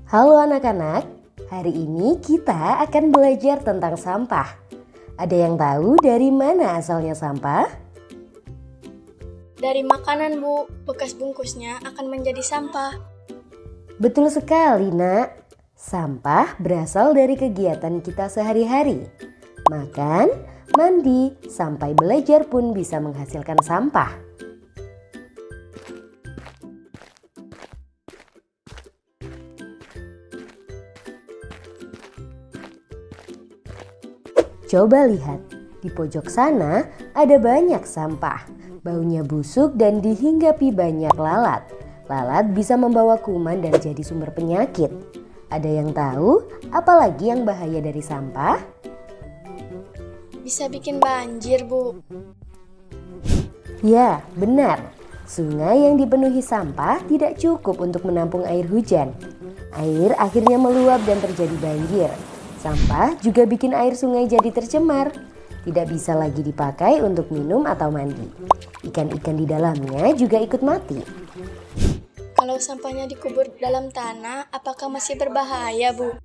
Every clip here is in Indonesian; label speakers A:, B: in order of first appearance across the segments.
A: Halo anak-anak, hari ini kita akan belajar tentang sampah. Ada yang tahu dari mana asalnya sampah?
B: Dari makanan, Bu. Bekas bungkusnya akan menjadi sampah.
A: Betul sekali, Nak. Sampah berasal dari kegiatan kita sehari-hari. Makan, mandi, sampai belajar pun bisa menghasilkan sampah. Coba lihat, di pojok sana ada banyak sampah. Baunya busuk dan dihinggapi banyak lalat. Lalat bisa membawa kuman dan jadi sumber penyakit. Ada yang tahu apalagi yang bahaya dari sampah?
B: Bisa bikin banjir, Bu.
A: Ya, benar. Sungai yang dipenuhi sampah tidak cukup untuk menampung air hujan. Air akhirnya meluap dan terjadi banjir. Sampah juga bikin air sungai jadi tercemar. Tidak bisa lagi dipakai untuk minum atau mandi. Ikan-ikan di dalamnya juga ikut mati.
B: Kalau sampahnya dikubur dalam tanah, apakah masih berbahaya, Bu?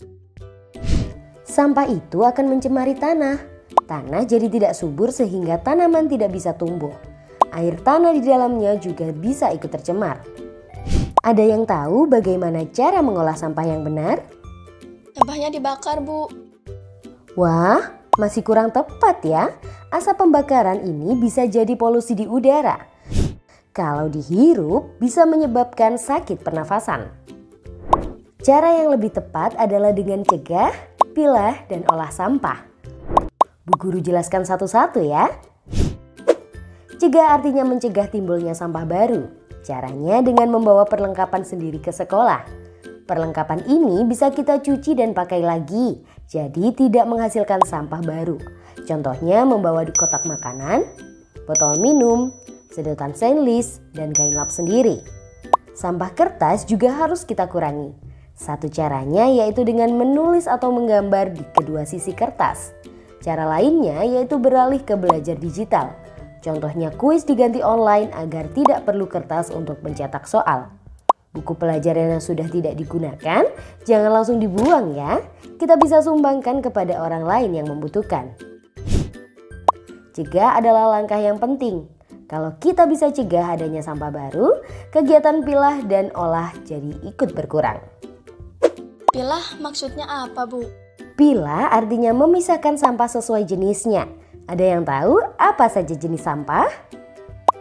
A: Sampah itu akan mencemari tanah. Tanah jadi tidak subur sehingga tanaman tidak bisa tumbuh. Air tanah di dalamnya juga bisa ikut tercemar. Ada yang tahu bagaimana cara mengolah sampah yang benar?
B: Sampahnya dibakar, Bu.
A: Wah, masih kurang tepat ya. Asap pembakaran ini bisa jadi polusi di udara. Kalau dihirup bisa menyebabkan sakit pernafasan. Cara yang lebih tepat adalah dengan cegah, pilah, dan olah sampah. Bu Guru jelaskan satu-satu ya. Cegah artinya mencegah timbulnya sampah baru. Caranya dengan membawa perlengkapan sendiri ke sekolah. Perlengkapan ini bisa kita cuci dan pakai lagi, jadi tidak menghasilkan sampah baru. Contohnya membawa di kotak makanan, botol minum, sedotan stainless, dan kain lap sendiri. Sampah kertas juga harus kita kurangi. Satu caranya yaitu dengan menulis atau menggambar di kedua sisi kertas. Cara lainnya yaitu beralih ke belajar digital. Contohnya kuis diganti online agar tidak perlu kertas untuk mencetak soal. Buku pelajaran yang sudah tidak digunakan, jangan langsung dibuang ya. Kita bisa sumbangkan kepada orang lain yang membutuhkan. Cegah adalah langkah yang penting. Kalau kita bisa cegah adanya sampah baru, kegiatan pilah dan olah jadi ikut berkurang.
B: Pilah maksudnya apa, Bu?
A: Pilah artinya memisahkan sampah sesuai jenisnya. Ada yang tahu apa saja jenis sampah?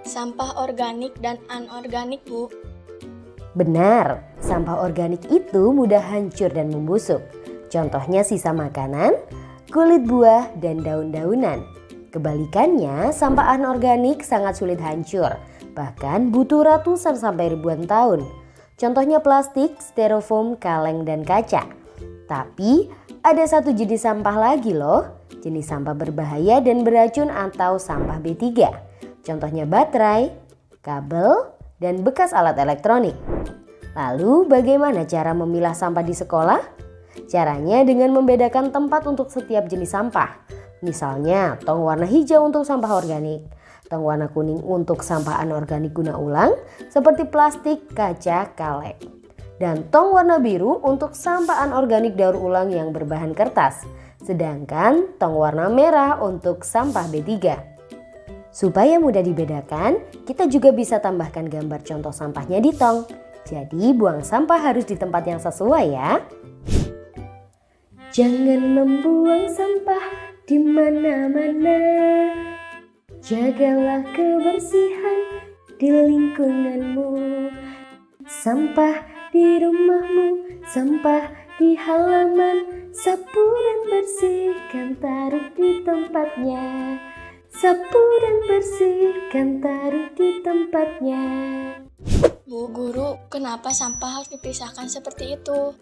B: Sampah organik dan anorganik, Bu.
A: Benar, sampah organik itu mudah hancur dan membusuk. Contohnya sisa makanan, kulit buah, dan daun-daunan. Kebalikannya, sampah anorganik sangat sulit hancur, bahkan butuh ratusan sampai ribuan tahun. Contohnya plastik, styrofoam, kaleng, dan kaca. Tapi ada satu jenis sampah lagi loh, jenis sampah berbahaya dan beracun atau sampah B3. Contohnya baterai, kabel, dan bekas alat elektronik. Lalu bagaimana cara memilah sampah di sekolah? Caranya dengan membedakan tempat untuk setiap jenis sampah. Misalnya tong warna hijau untuk sampah organik, tong warna kuning untuk sampah anorganik guna ulang seperti plastik, kaca, kaleng. Dan tong warna biru untuk sampah anorganik daur ulang yang berbahan kertas. Sedangkan tong warna merah untuk sampah B3. Supaya mudah dibedakan, kita juga bisa tambahkan gambar contoh sampahnya di tong. Jadi buang sampah harus di tempat yang sesuai ya. Jangan membuang sampah di mana-mana. Jagalah kebersihan di lingkunganmu. Sampah di rumahmu, sampah di halaman. Sapu dan bersihkan, taruh di tempatnya. Sapu dan bersihkan, taruh di tempatnya.
B: Bu Guru, kenapa sampah harus dipisahkan seperti itu?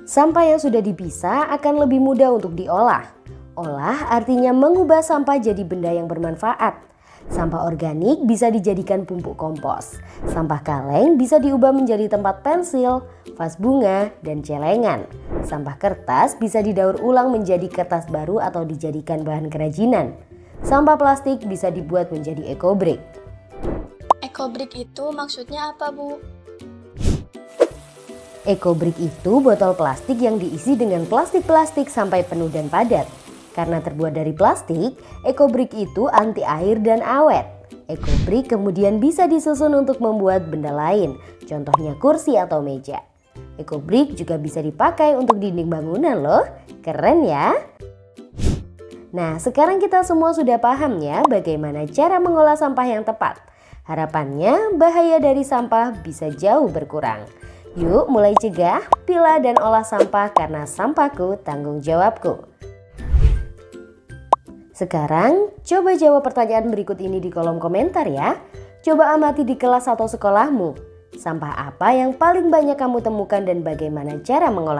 A: Sampah yang sudah dipisah akan lebih mudah untuk diolah. Olah artinya mengubah sampah jadi benda yang bermanfaat. Sampah organik bisa dijadikan pupuk kompos. Sampah kaleng bisa diubah menjadi tempat pensil, vas bunga, dan celengan. Sampah kertas bisa didaur ulang menjadi kertas baru atau dijadikan bahan kerajinan. Sampah plastik bisa dibuat menjadi ekobrik.
B: Ekobrik itu maksudnya apa, Bu?
A: Ecobrik itu botol plastik yang diisi dengan plastik-plastik sampai penuh dan padat. Karena terbuat dari plastik, Ecobrik itu anti air dan awet. Ecobrik kemudian bisa disusun untuk membuat benda lain, contohnya kursi atau meja. Ecobrik juga bisa dipakai untuk dinding bangunan loh, keren ya. Nah, sekarang kita semua sudah paham ya bagaimana cara mengolah sampah yang tepat. Harapannya bahaya dari sampah bisa jauh berkurang. Yuk mulai cegah, pilah dan olah sampah karena sampahku tanggung jawabku. Sekarang coba jawab pertanyaan berikut ini di kolom komentar ya. Coba amati di kelas atau sekolahmu. Sampah apa yang paling banyak kamu temukan dan bagaimana cara mengolah?